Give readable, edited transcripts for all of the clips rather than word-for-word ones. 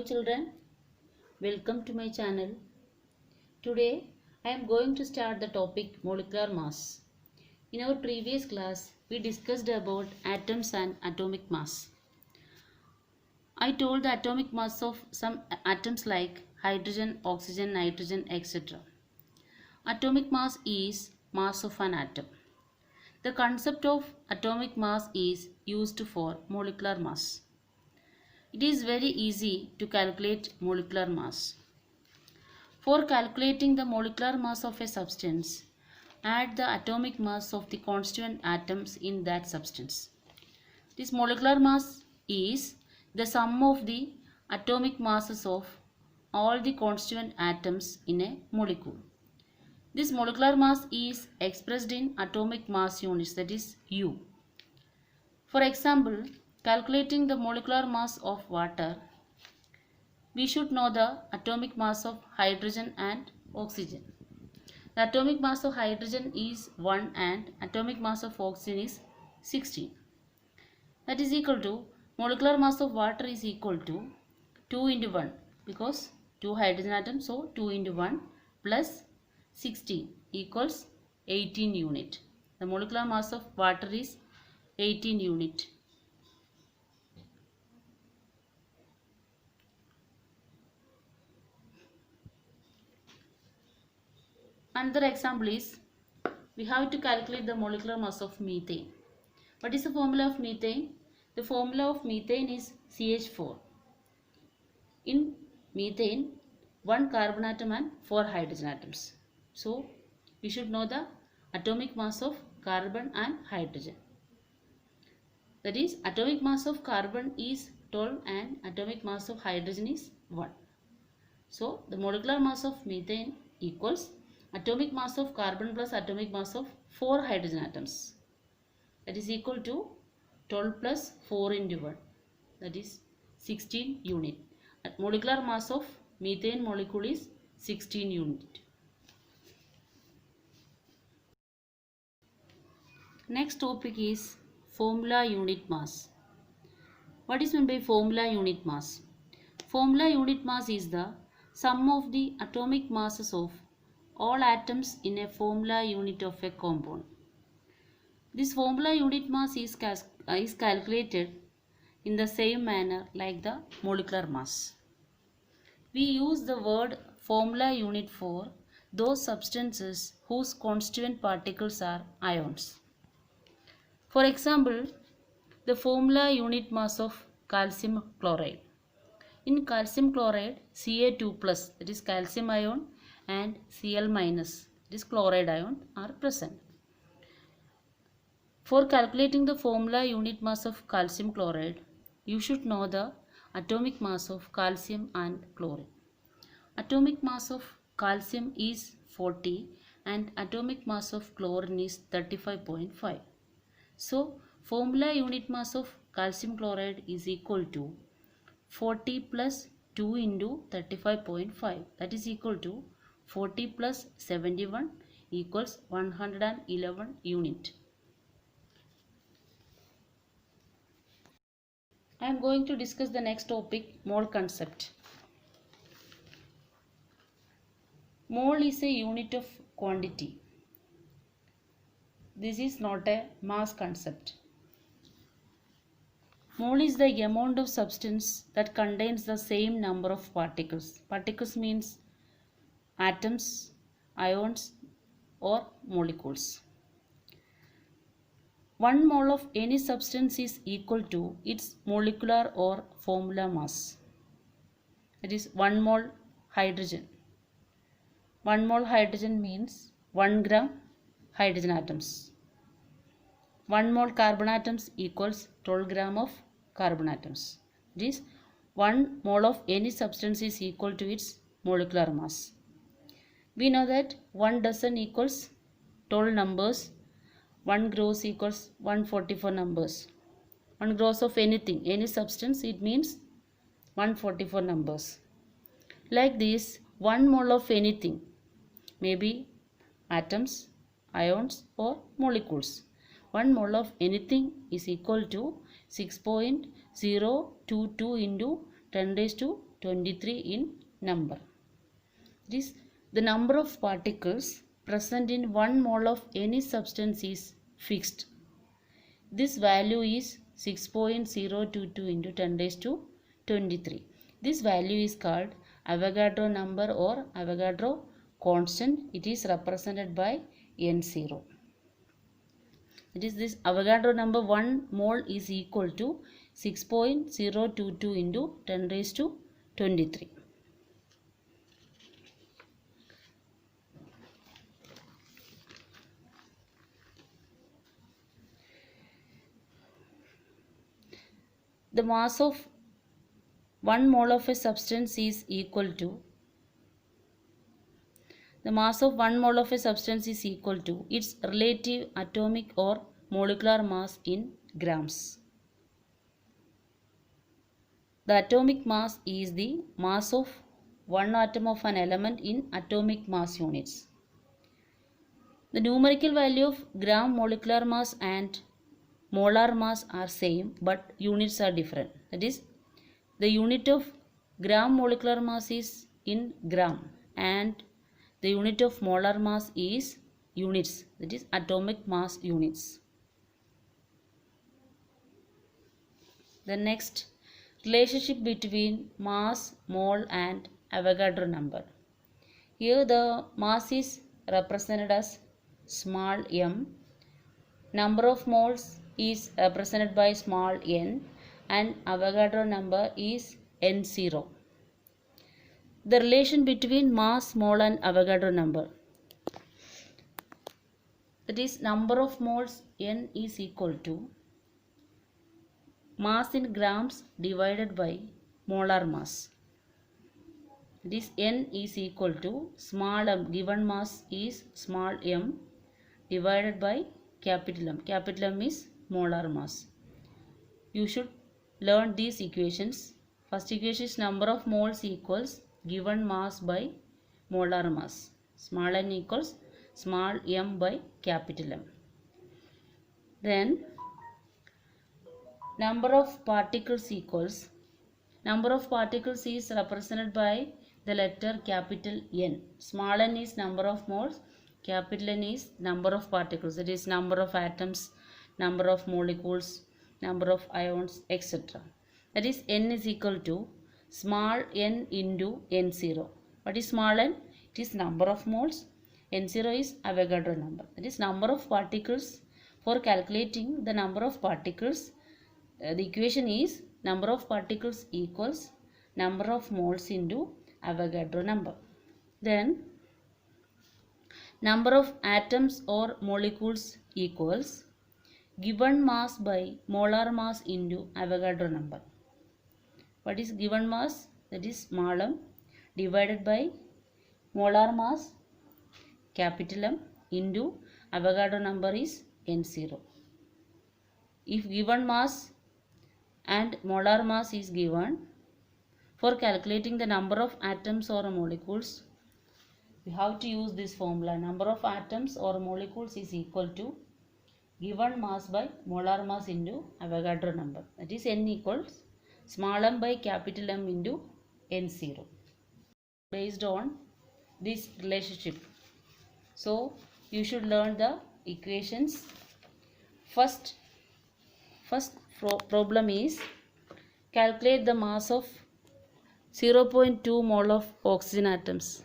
Hello children, welcome to my channel. Today I am going to start the topic molecular mass. In our previous class we discussed about atoms and atomic mass. I told the atomic mass of some atoms like hydrogen, oxygen, nitrogen, etc. Atomic mass is mass of an atom. The concept of atomic mass is used for molecular mass. It is very easy to calculate molecular mass. For calculating the molecular mass of a substance, add the atomic mass of the constituent atoms in that substance. This molecular mass is the sum of the atomic masses of all the constituent atoms in a molecule. This molecular mass is expressed in atomic mass units, that is U. For example, calculating the molecular mass of water, we should know the atomic mass of hydrogen and oxygen. The atomic mass of hydrogen is 1 and atomic mass of oxygen is 16. That is equal to molecular mass of water is equal to 2 into 1 because 2 hydrogen atoms, so 2 into 1 plus 16 equals 18 unit. The molecular mass of water is 18 unit. Another example is we have to calculate the molecular mass of methane. What is the formula of methane? The formula of methane is CH4. In methane, 1 carbon atom and 4 hydrogen atoms. So, we should know the atomic mass of carbon and hydrogen. That is, atomic mass of carbon is 12 and atomic mass of hydrogen is 1. So, the molecular mass of methane equals atomic mass of carbon plus atomic mass of 4 hydrogen atoms. That is equal to 12 plus 4 into 1. That is 16 unit. Molecular mass of methane molecule is 16 unit. Next topic is formula unit mass. What is meant by formula unit mass? Formula unit mass is the sum of the atomic masses of all atoms in a formula unit of a compound. This formula unit mass is calculated in the same manner like the molecular mass. We use the word formula unit for those substances whose constituent particles are ions. For example, the formula unit mass of calcium chloride. In calcium chloride, Ca2 plus, that is calcium ion, and Cl minus, that is chloride ion, are present. For calculating the formula unit mass of calcium chloride, you should know the atomic mass of calcium and chlorine. Atomic mass of calcium is 40 and atomic mass of chlorine is 35.5. So, formula unit mass of calcium chloride is equal to 40 plus 2 into 35.5, that is equal to 40 plus 71 equals 111 unit. I am going to discuss the next topic, mole concept. Mole is a unit of quantity. This is not a mass concept. Mole is the amount of substance that contains the same number of particles. Particles means atoms, ions or molecules. 1 mole of any substance is equal to its molecular or formula mass. That is 1 mole hydrogen. 1 mole hydrogen means 1 gram hydrogen atoms. 1 mole carbon atoms equals 12 gram of carbon atoms. This 1 mole of any substance is equal to its molecular mass. We know that 1 dozen equals 12 numbers, 1 gross equals 144 numbers. 1 gross of anything, any substance, it means 144 numbers. Like this, 1 mole of anything, maybe atoms, ions or molecules. 1 mole of anything is equal to 6.022 into 10 raised to 23 in number. This the number of particles present in 1 mole of any substance is fixed. This value is 6.022 into 10 raised to 23. This value is called Avogadro number or Avogadro constant. It is represented by N0. It is this Avogadro number 1 mole is equal to 6.022 into 10 raised to 23. The mass of 1 mole of a substance is equal to its relative atomic or molecular mass in grams. The atomic mass is the mass of one atom of an element in atomic mass units. The numerical value of gram molecular mass and molar mass are same, but units are different. That is, the unit of gram molecular mass is in gram and the unit of molar mass is units, that is atomic mass units. The next, relationship between mass, mole and Avogadro number. Here the mass is represented as small m, number of moles is represented by small n, and Avogadro number is N0. The relation between mass, mole and Avogadro number. That is, number of moles n is equal to mass in grams divided by molar mass. This n is equal to small m, given mass is small m divided by capital M. Capital M is molar mass. You should learn these equations. First equation is number of moles equals given mass by molar mass. Small n equals small m by capital M. Then number of particles equals, number of particles is represented by the letter capital N. Small n is number of moles, capital N is number of particles, that is number of atoms, number of molecules, number of ions, etc. That is n is equal to small n into N0. What is small n? It is number of moles. N0 is Avogadro number. That is number of particles. For calculating the number of particles, the equation is number of particles equals number of moles into Avogadro number. Then number of atoms or molecules equals given mass by molar mass into Avogadro number. What is given mass? That is small m divided by molar mass capital M into Avogadro number is N0. If given mass and molar mass is given, for calculating the number of atoms or molecules, we have to use this formula. Number of atoms or molecules is equal to given mass by molar mass into Avogadro number. That is n equals small m by capital M into N0. Based on this relationship, so you should learn the equations. First problem is calculate the mass of 0.2 mole of oxygen atoms.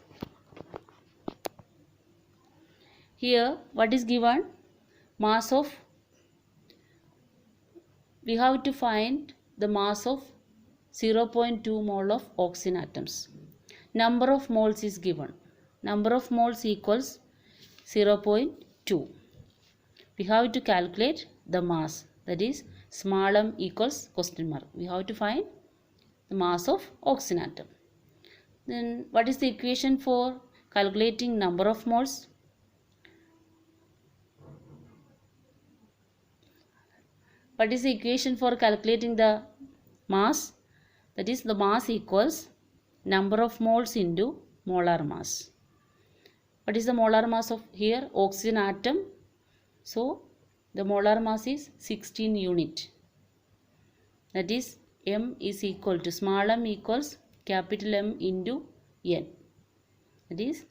Here what is given? Mass of, we have to find the mass of 0.2 mole of oxygen atoms. Number of moles is given. Number of moles equals 0.2. We have to calculate the mass, that is small m equals question mark. We have to find the mass of oxygen atom. Then what is the equation for calculating number of moles? What is the equation for calculating the mass? That is the mass equals number of moles into molar mass. What is the molar mass of here? Oxygen atom. So the molar mass is 16 unit. That is m is equal to small m equals capital M into N. That is,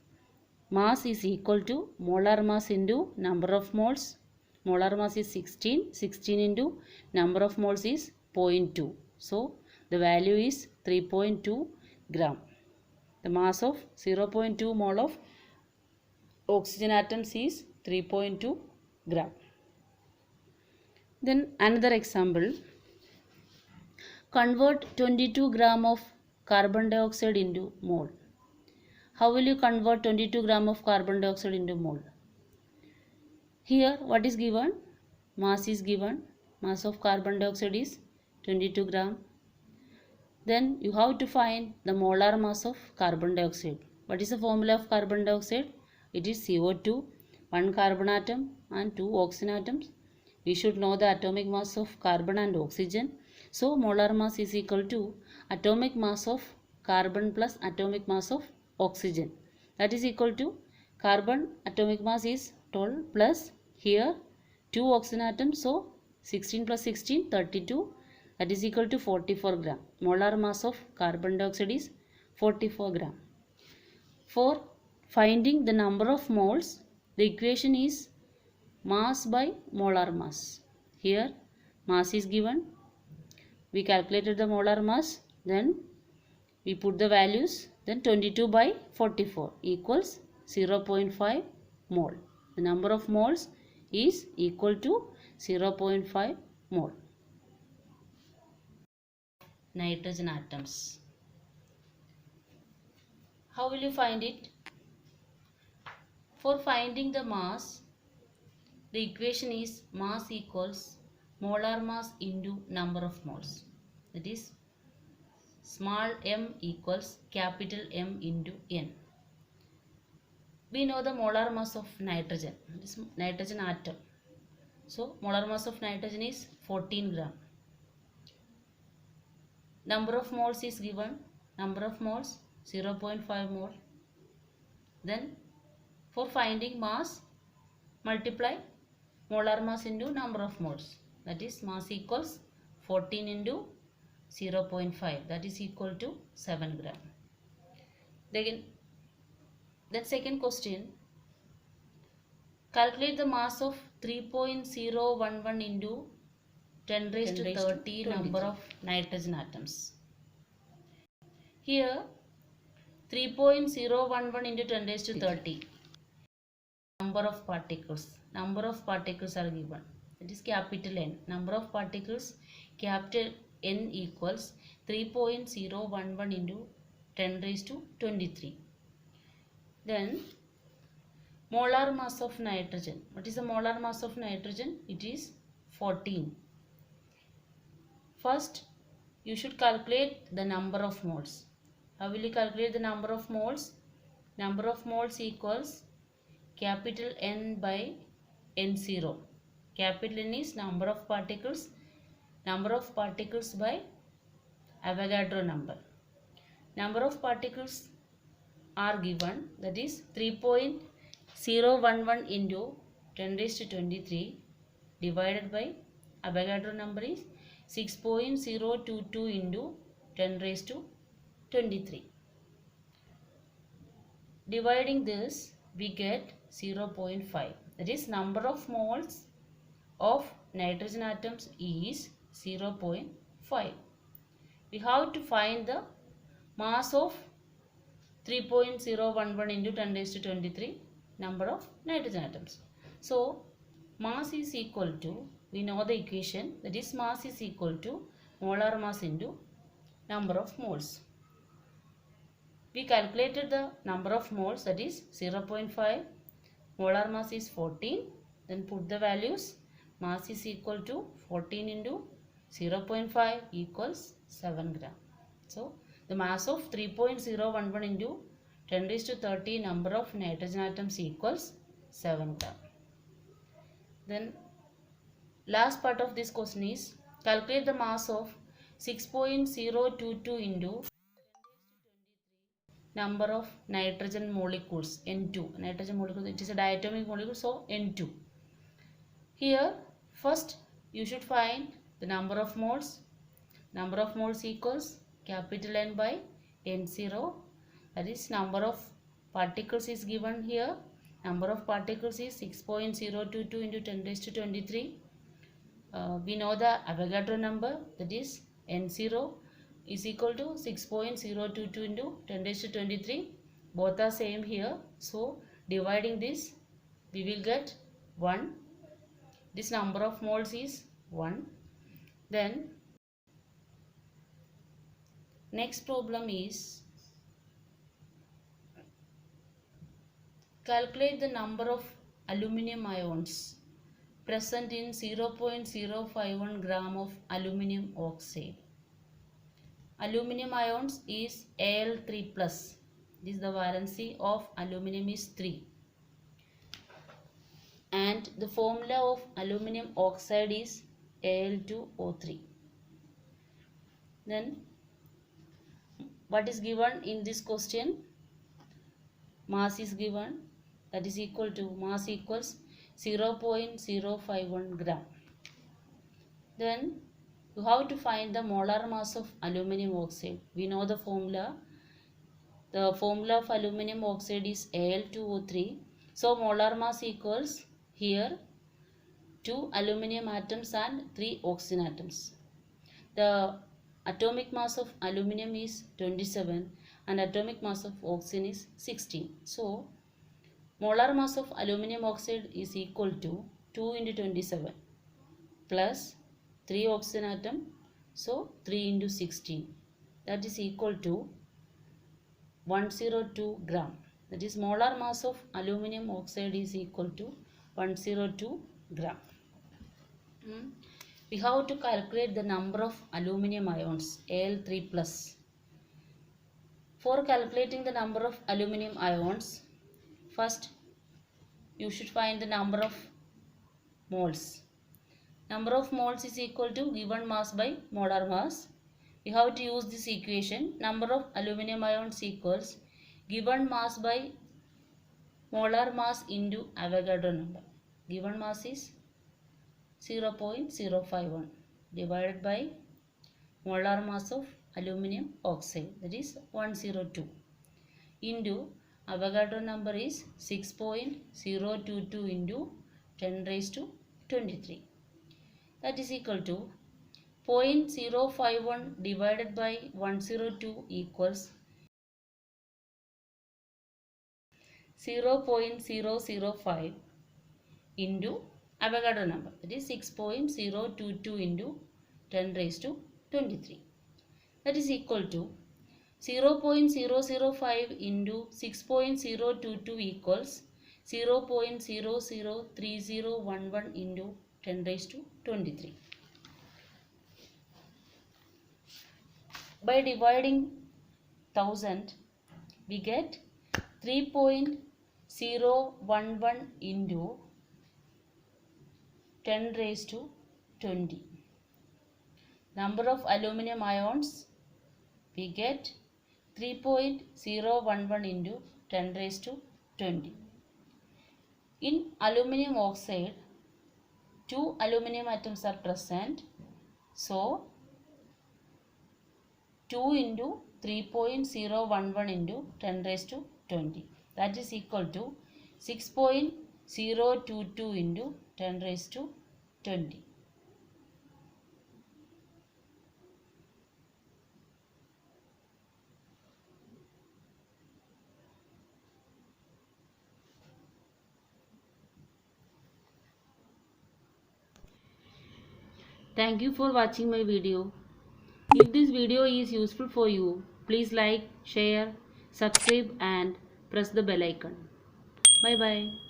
mass is equal to molar mass into number of moles. Molar mass is 16. 16 into number of moles is 0.2. So, the value is 3.2 gram. The mass of 0.2 mole of oxygen atoms is 3.2 gram. Then another example. Convert 22 gram of carbon dioxide into mole. How will you convert 22 gram of carbon dioxide into mole? Here what is given? Mass is given. Mass of carbon dioxide is 22 gram. Then you have to find the molar mass of carbon dioxide. What is the formula of carbon dioxide? It is CO2, 1 carbon atom and 2 oxygen atoms. We should know the atomic mass of carbon and oxygen. So molar mass is equal to atomic mass of carbon plus atomic mass of oxygen. That is equal to carbon atomic mass is 12 plus here 2 oxygen atoms. So 16 plus 16, 32. That is equal to 44 gram. Molar mass of carbon dioxide is 44 gram. For finding the number of moles, the equation is mass by molar mass. Here mass is given. We calculated the molar mass. Then we put the values. Then 22 by 44 equals 0.5 mole. The number of moles is equal to 0.5 mole. Nitrogen atoms. How will you find it? For finding the mass, the equation is mass equals molar mass into number of moles. That is, small m equals capital M into N. We know the molar mass of nitrogen. This nitrogen atom. So, molar mass of nitrogen is 14 gram. Number of moles is given. Number of moles 0.5 mole. Then for finding mass, multiply molar mass into number of moles. That is, mass equals 14 into 0.5. That is equal to 7 gram. Then second question. Calculate the mass of 3.011 into 10 raised to 30 number of nitrogen atoms. Here 3.011 into 10 raised to 30. Number of particles. Number of particles are given. It is capital N. Number of particles capital N equals 3.011 into 10 raised to 23. Then molar mass of nitrogen. What is the molar mass of nitrogen? It is 14. First, you should calculate the number of moles. How will you calculate the number of moles? Number of moles equals capital N by N0. Capital N is number of particles. Number of particles by Avogadro number. Number of particles are given, that is 3.011 into 10 raised to 23 divided by Avogadro number is 6.022 into 10 raised to 23. Dividing this, we get 0.5. That is, number of moles of nitrogen atoms is 0.5. We have to find the mass of 3.011 into 10 raised to 23 number of nitrogen atoms. So, mass is equal to, we know the equation, that is, mass is equal to molar mass into number of moles. We calculated the number of moles, that is 0.5. Molar mass is 14. Then put the values. Mass is equal to 14 into 0.5 equals 7 gram. So, the mass of 3.011 into 10 raised to 30 number of nitrogen atoms equals 7 gram. Then last part of this question is calculate the mass of 6.022 into number of nitrogen molecules N2. Nitrogen molecule, it is a diatomic molecule, so N2. Here first you should find the number of moles. Number of moles equals capital N by N0, that is number of particles is given here. Number of particles is 6.022 into 10 raised to 23. We know the Avogadro number, that is N0 is equal to 6.022 into 10 raised to 23. Both are same here. So dividing this, we will get 1. This number of moles is 1. Then next problem is calculate the number of aluminum ions present in 0.051 gram of aluminum oxide. Aluminum ions is Al3+. This is the valency of aluminum is 3. And the formula of aluminum oxide is Al2O3. Then what is given in this question? Mass is given, that is equal to, mass equals 0.051 gram. Then you have to find the molar mass of aluminum oxide. We know the formula. The formula of aluminum oxide is Al2O3. So molar mass equals here 2 aluminum atoms and 3 oxygen atoms. The atomic mass of aluminum is 27 and atomic mass of oxygen is 16. So molar mass of aluminum oxide is equal to 2 into 27 plus 3 oxygen atom, so 3 into 16, that is equal to 102 gram. That is molar mass of aluminum oxide is equal to 102 gram. We have to calculate the number of aluminum ions, Al3+. For calculating the number of aluminum ions, first you should find the number of moles. Number of moles is equal to given mass by molar mass. We have to use this equation. Number of aluminum ions equals given mass by molar mass into Avogadro number. Given mass is 0.051 divided by molar mass of aluminum oxide, that is 102, into Avogadro number is 6.022 into 10 raised to 23. That is equal to 0.051 divided by 102 equals 0.005 into Avogadro number, that is 6.022 into 10 raised to 23. That is equal to 0.005 into 6.022 equals 0.003011 into 10 raised to 23. By dividing 1000, we get 3.011 into 10 raised to 20. Number of aluminum ions, we get 3.011 into 10 raised to 20. In aluminum oxide, 2 aluminum atoms are present. So 2 into 3.011 into 10 raised to 20. That is equal to 6.022 into 10 raised to 20. Thank you for watching my video. If this video is useful for you, please like, share, subscribe and press the bell icon. Bye bye.